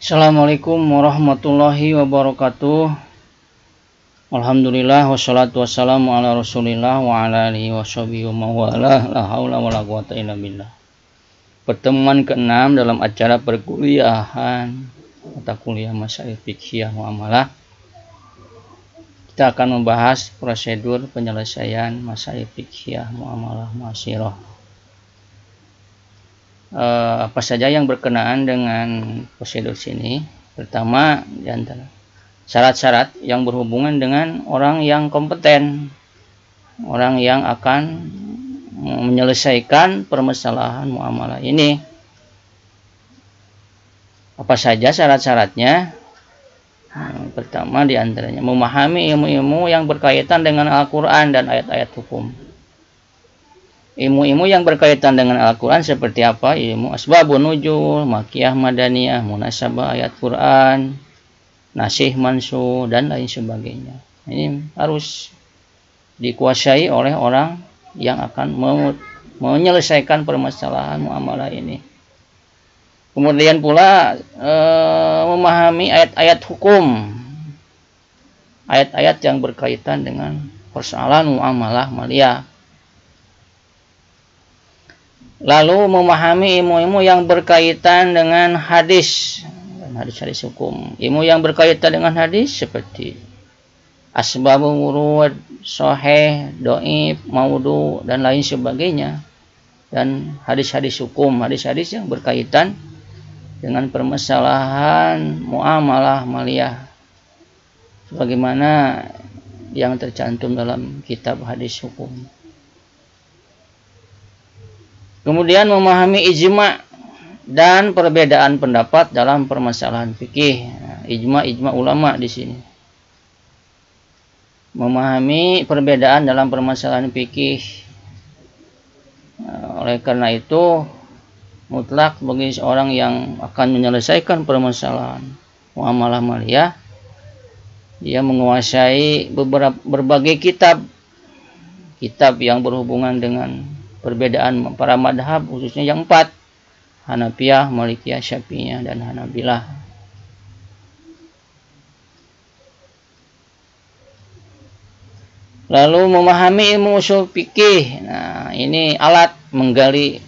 Assalamualaikum warahmatullahi wabarakatuh. Alhamdulillah wassalatu wassalamu ala Rasulillah wa ala alihi washabihi wa mawalah. La haula wala quwata illa billah. Pertemuan ke-6 dalam acara perkuliahan mata kuliah Masail Fiqhiyah Muamalah. Kita akan membahas prosedur penyelesaian Masail Fiqhiyah Muamalah Mu'asyirah. Apa saja yang berkenaan dengan prosedur sini? Pertama, di antara syarat-syarat yang berhubungan dengan orang yang kompeten, orang yang akan menyelesaikan permasalahan muamalah ini. Apa saja syarat-syaratnya? Pertama, di antaranya memahami ilmu-ilmu yang berkaitan dengan Al-Quran dan ayat-ayat hukum. Ilmu-ilmu yang berkaitan dengan Al-Quran seperti apa? Ilmu asbabun nuzul, makiyah madaniyah, munasabah ayat Quran, nasih mansuh, dan lain sebagainya. Ini harus dikuasai oleh orang yang akan menyelesaikan permasalahan muamalah ini. Kemudian pula memahami ayat-ayat hukum, ayat-ayat yang berkaitan dengan persoalan muamalah maliyah. Lalu memahami ilmu-ilmu yang berkaitan dengan hadis dan hadis-hadis hukum. Ilmu yang berkaitan dengan hadis seperti asbabul wurud, sahih, dhaif, maudhu, dan lain sebagainya. Dan hadis-hadis hukum, hadis-hadis yang berkaitan dengan permasalahan muamalah maliyah. Sebagaimana yang tercantum dalam kitab hadis hukum. Kemudian memahami ijma' dan perbedaan pendapat dalam permasalahan fikih. Ijma' ulama di sini. Memahami perbedaan dalam permasalahan fikih. Oleh karena itu, mutlak bagi seorang yang akan menyelesaikan permasalahan muamalah maliyah, dia menguasai berbagai kitab yang berhubungan dengan perbedaan para madhab, khususnya yang 4, Hanafiyah, Malikiyah, Syafi'iyah, dan Hanabilah. Lalu memahami ilmu usul fikih. Nah, ini alat menggali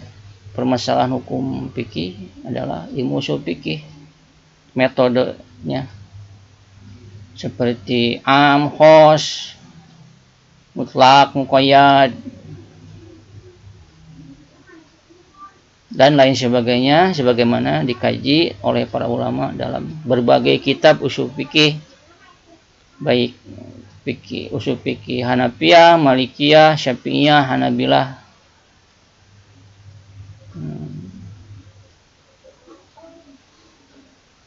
permasalahan hukum fikih adalah ilmu usul fikih. Metodenya seperti am, khos, mutlak, muqayyad, dan lain sebagainya, sebagaimana dikaji oleh para ulama dalam berbagai kitab usul fikih, baik usul fikih Hanafiyah, Malikiyah, Syafi'iyah, Hanabilah.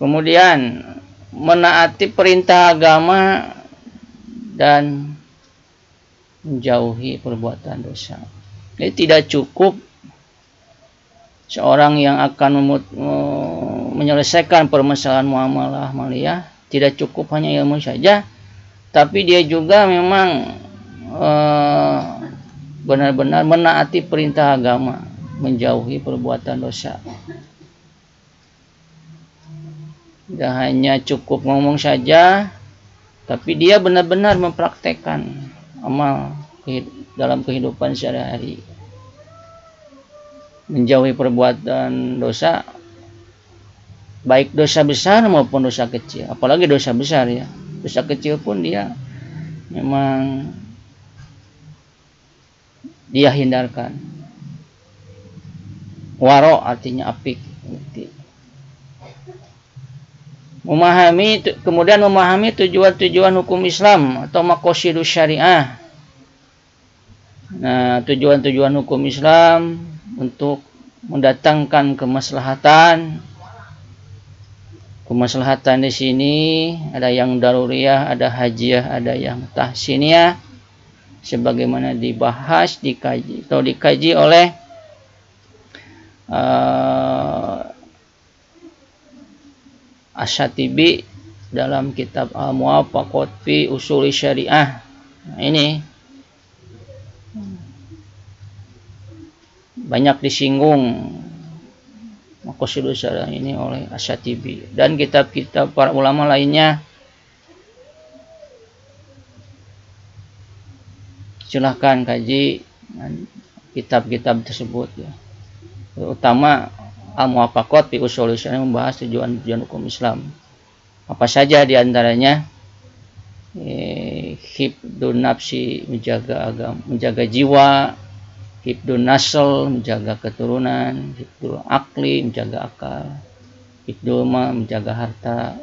Kemudian menaati perintah agama dan menjauhi perbuatan dosa. Jadi tidak cukup seorang yang akan menyelesaikan permasalahan muamalah maliyah, tidak cukup hanya ilmu saja, tapi dia juga memang benar-benar menaati perintah agama, menjauhi perbuatan dosa. Tidak hanya cukup ngomong saja, tapi dia benar-benar mempraktekkan amal dalam kehidupan sehari-hari. Menjauhi perbuatan dosa, baik dosa besar maupun dosa kecil. Apalagi dosa besar ya. Dosa kecil pun dia memang dia hindarkan. Waro artinya apik. Kemudian memahami tujuan-tujuan hukum Islam atau maqasidus syariah. Nah, tujuan-tujuan hukum Islam untuk mendatangkan kemaslahatan. Kemaslahatan di sini ada yang daruriyah, ada hajiyah, ada yang tahsiniyah, sebagaimana dibahas, dikaji oleh Asy-Syatibi dalam kitab Al-Muwafaqat fi Ushul Syariah. Nah, ini banyak disinggung Maqasidus Syariah ini oleh Asy-Syatibi, dan kitab-kitab para ulama lainnya. Silahkan kaji kitab-kitab tersebut ya. Terutama Al-Muwafaqat fi Ushul Syariah membahas tujuan-tujuan hukum Islam. Apa saja diantaranya? Hifdun nafsi, menjaga agama, menjaga jiwa. Hifdun nasl, menjaga keturunan. Hifdul akli, menjaga akal. Hifdul mal, menjaga harta.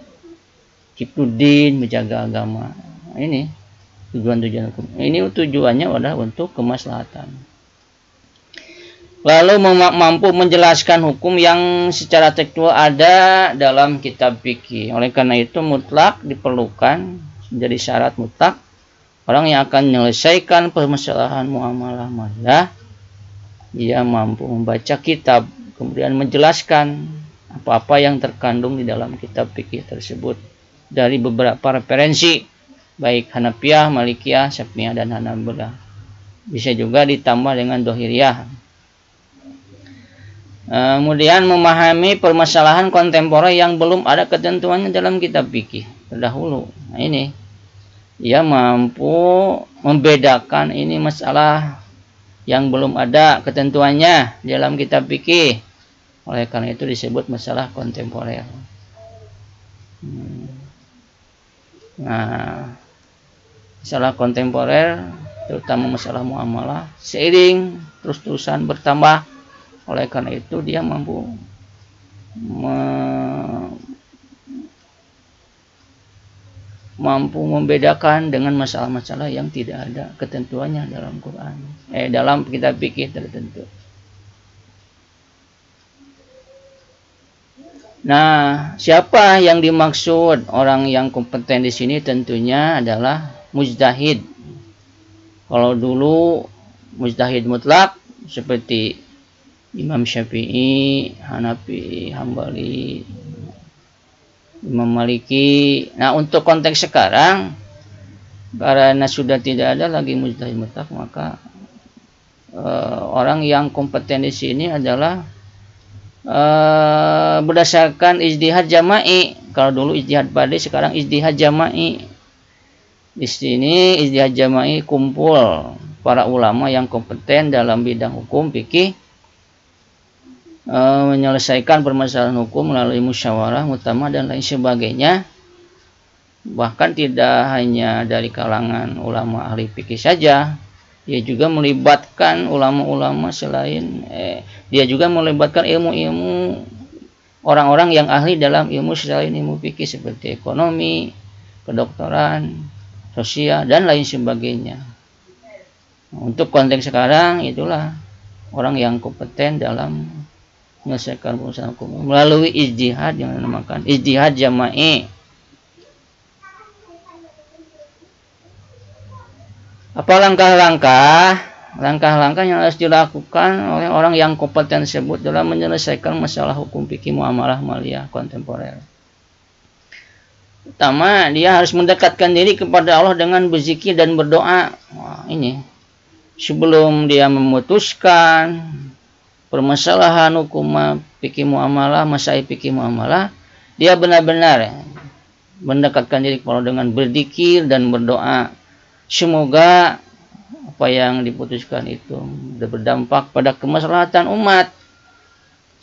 Hifduddin, menjaga agama. Nah, ini tujuan-tujuan hukum. Ini tujuannya adalah untuk kemaslahatan. Lalu mampu menjelaskan hukum yang secara tekstual ada dalam kitab fikih. Oleh karena itu mutlak diperlukan, menjadi syarat mutlak orang yang akan menyelesaikan permasalahan muamalah maliyah, dia mampu membaca kitab, kemudian menjelaskan apa-apa yang terkandung di dalam kitab fikih tersebut dari beberapa referensi, baik Hanafiyah, Malikiyah, Syafi'iyah, dan Hanabilah. Bisa juga ditambah dengan Dohiriyah. Kemudian memahami permasalahan kontemporer yang belum ada ketentuannya dalam kitab fikih terdahulu. Nah ini, dia mampu membedakan ini masalah yang belum ada ketentuannya dalam kitab fikih. Oleh karena itu disebut masalah kontemporer. Nah, masalah kontemporer, terutama masalah muamalah, seiring terus-terusan bertambah. Oleh karena itu dia mampu membedakan dengan masalah-masalah yang tidak ada ketentuannya dalam Quran, dalam kitab fikih tertentu. Nah, siapa yang dimaksud orang yang kompeten di sini? Tentunya adalah mujtahid. Kalau dulu mujtahid mutlak seperti Imam Syafi'i, Hanafi, Hambali, Imam Maliki. Nah, untuk konteks sekarang, karena sudah tidak ada lagi mujtahid mutlak, maka orang yang kompeten di sini adalah berdasarkan ijtihad jama'i. Kalau dulu ijtihad fardhi, sekarang ijtihad jama'i. Di sini ijtihad jama'i kumpul para ulama yang kompeten dalam bidang hukum fikih, menyelesaikan permasalahan hukum melalui musyawarah mutamah dan lain sebagainya. Bahkan tidak hanya dari kalangan ulama ahli fikih saja, dia juga melibatkan ulama-ulama selain dia juga melibatkan ilmu-ilmu orang-orang yang ahli dalam ilmu selain ilmu fikih seperti ekonomi, kedokteran, sosial, dan lain sebagainya. Untuk konteks sekarang itulah orang yang kompeten dalam menyelesaikan permasalahan hukum melalui ijtihad yang dinamakan ijtihad jama'i. Apa langkah-langkah yang harus dilakukan oleh orang yang kompeten tersebut dalam menyelesaikan masalah hukum fikih muamalah maliyah kontemporer? Pertama, dia harus mendekatkan diri kepada Allah dengan berzikir dan berdoa. Wah, ini sebelum dia memutuskan permasalahan hukum fikih muamalah, masail fikih muamalah, dia benar-benar mendekatkan diri kepada Allah dengan berzikir dan berdoa. Semoga apa yang diputuskan itu berdampak pada kemaslahatan umat.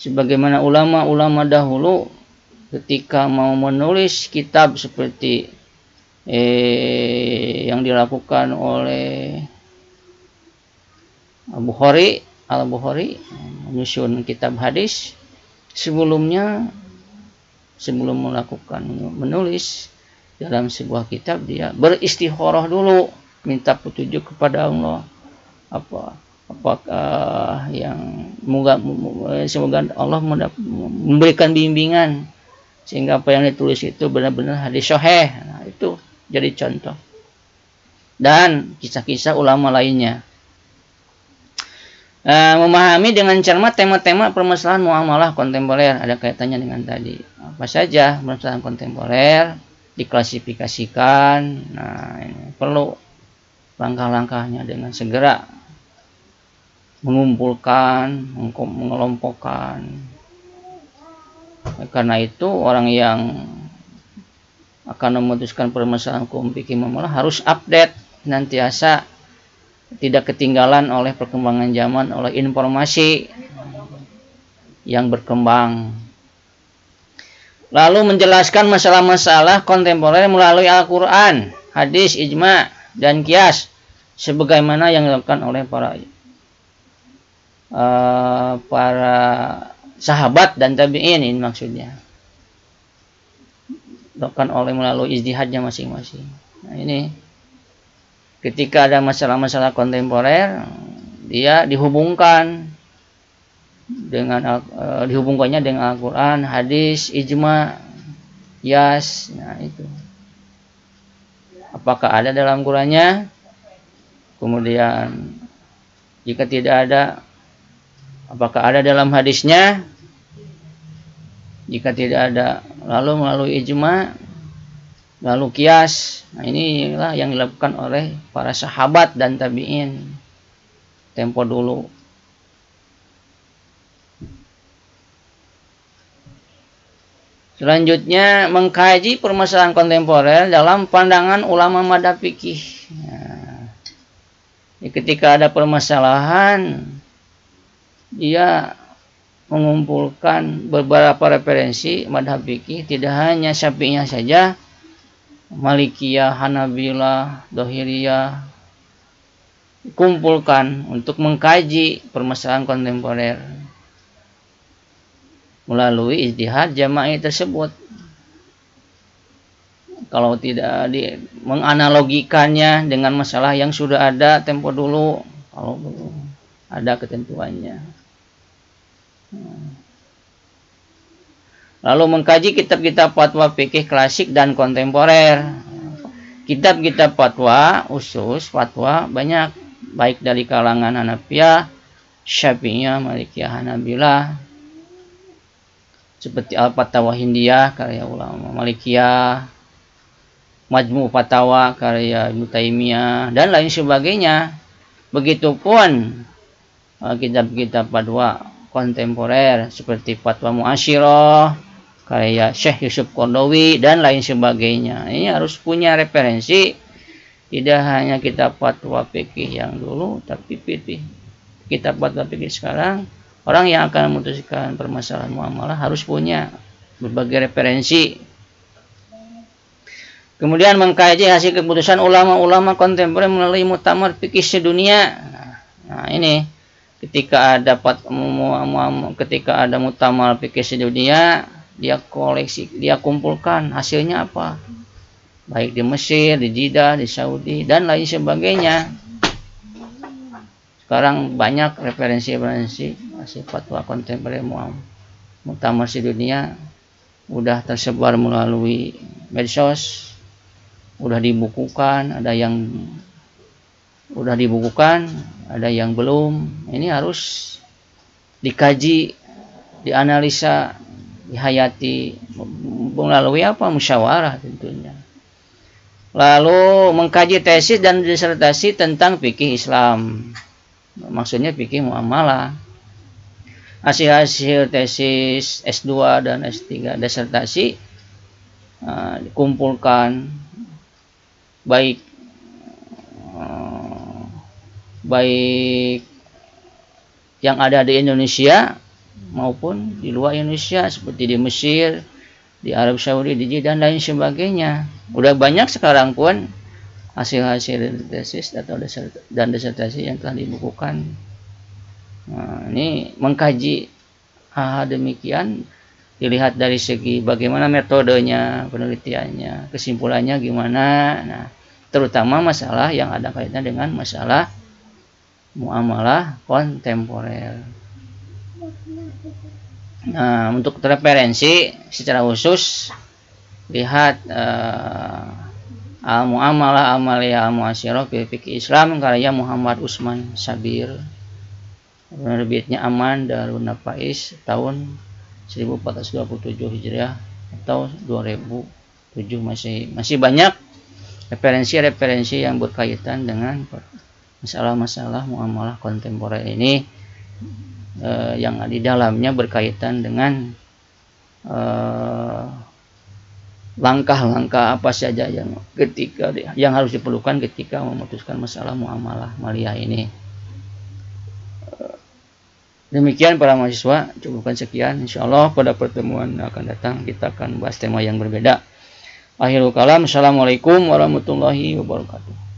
Sebagaimana ulama-ulama dahulu ketika mau menulis kitab seperti yang dilakukan oleh Al-Bukhari menyusun kitab hadis, sebelum melakukan menulis dalam sebuah kitab, dia beristikharah dulu, minta petunjuk kepada Allah, apakah yang semoga Allah memberikan bimbingan sehingga apa yang ditulis itu benar-benar hadis sahih. Nah, itu jadi contoh. Dan kisah-kisah ulama lainnya. Memahami dengan cermat tema-tema permasalahan muamalah kontemporer, ada kaitannya dengan tadi. Apa saja permasalahan kontemporer diklasifikasikan. Nah, ini perlu langkah-langkahnya dengan segera mengumpulkan, mengelompokkan Karena itu orang yang akan memutuskan permasalahan hukum fikih muamalah harus update, nantiasa tidak ketinggalan oleh perkembangan zaman, oleh informasi yang berkembang. Lalu menjelaskan masalah-masalah kontemporer melalui Al-Quran, hadis, ijma, dan qiyas, sebagaimana yang dilakukan oleh para sahabat dan tabi'in. Ini maksudnya dilakukan oleh melalui ijtihadnya masing-masing. Nah, ini ketika ada masalah-masalah kontemporer, dia dihubungkannya dengan Al-Quran, hadis, ijma, qiyas. Nah, itu apakah ada dalam Qurannya? Kemudian jika tidak ada, apakah ada dalam hadisnya? Jika tidak ada, lalu melalui ijma, lalu qiyas. Nah, inilah yang dilakukan oleh para sahabat dan tabi'in tempo dulu. Selanjutnya, mengkaji permasalahan kontemporer dalam pandangan ulama madzhab fikih. Nah, ketika ada permasalahan, dia mengumpulkan beberapa referensi madzhab fikih, tidak hanya Syafi'iyah saja, Malikiyah, Hanabilah, Dohiriyah, kumpulkan untuk mengkaji permasalahan kontemporer melalui ijtihad jama'i tersebut. Kalau tidak menganalogikannya dengan masalah yang sudah ada tempo dulu, kalau belum ada ketentuannya. Lalu mengkaji kitab-kitab fatwa fikih klasik dan kontemporer. Kitab-kitab fatwa usus fatwa banyak, baik dari kalangan Hanafiyah, Syafi'iyah, Malikiyah, Hanabilah, seperti Al-Fatawa Hindiyah karya ulama Malikiyah, Majmu' Fatawa karya Ibnu Taimiyah, dan lain sebagainya. Begitupun kitab-kitab fatwa kontemporer seperti Fatwa Mu'asyirah karya Syekh Yusuf Qaradawi dan lain sebagainya. Ini harus punya referensi, tidak hanya kitab fatwa fikih yang dulu, tapi kitab fatwa fikih sekarang. Orang yang akan memutuskan permasalahan muamalah harus punya berbagai referensi. Kemudian mengkaji hasil keputusan ulama-ulama kontemporer melalui muktamar fikih sedunia. Nah, ini ketika ada muktamar fikih sedunia, dia koleksi, dia kumpulkan hasilnya apa, baik di Mesir, di Jeddah, di Saudi, dan lain sebagainya. Sekarang banyak referensi hasil fatwa kontemporer muktamar sedunia udah tersebar melalui medsos, udah dibukukan, ada yang udah dibukukan, ada yang belum. Ini harus dikaji, dianalisa, dihayati melalui apa? Musyawarah tentunya. Lalu mengkaji tesis dan disertasi tentang fikih Islam. Maksudnya fikih muamalah. Hasil-hasil tesis S2 dan S3 disertasi dikumpulkan, baik yang ada di Indonesia maupun di luar Indonesia, seperti di Mesir, di Arab Saudi, di Jeddah, dan lain sebagainya. Udah banyak sekarang pun hasil-hasil tesis atau disertasi yang telah dibukukan. Nah, ini mengkaji hal demikian dilihat dari segi bagaimana metodenya, penelitiannya, kesimpulannya gimana. Nah, terutama masalah yang ada kaitan dengan masalah muamalah kontemporer. Nah, untuk referensi secara khusus lihat Al-Mu'amalah Amaliyah Al-Mu'asyirah fi Fikih Islam karya Muhammad Usman Sabir. Penerbitnya Aman Darun Nafais tahun 1427 Hijriah atau 2007. Masih banyak referensi-referensi yang berkaitan dengan masalah-masalah muamalah kontemporer ini, yang di dalamnya berkaitan dengan langkah-langkah apa saja yang harus diperlukan ketika memutuskan masalah muamalah maliyah ini. Demikian para mahasiswa, cukupkan sekian. Insyaallah pada pertemuan akan datang kita akan bahas tema yang berbeda. Akhirul kalam, assalamualaikum warahmatullahi wabarakatuh.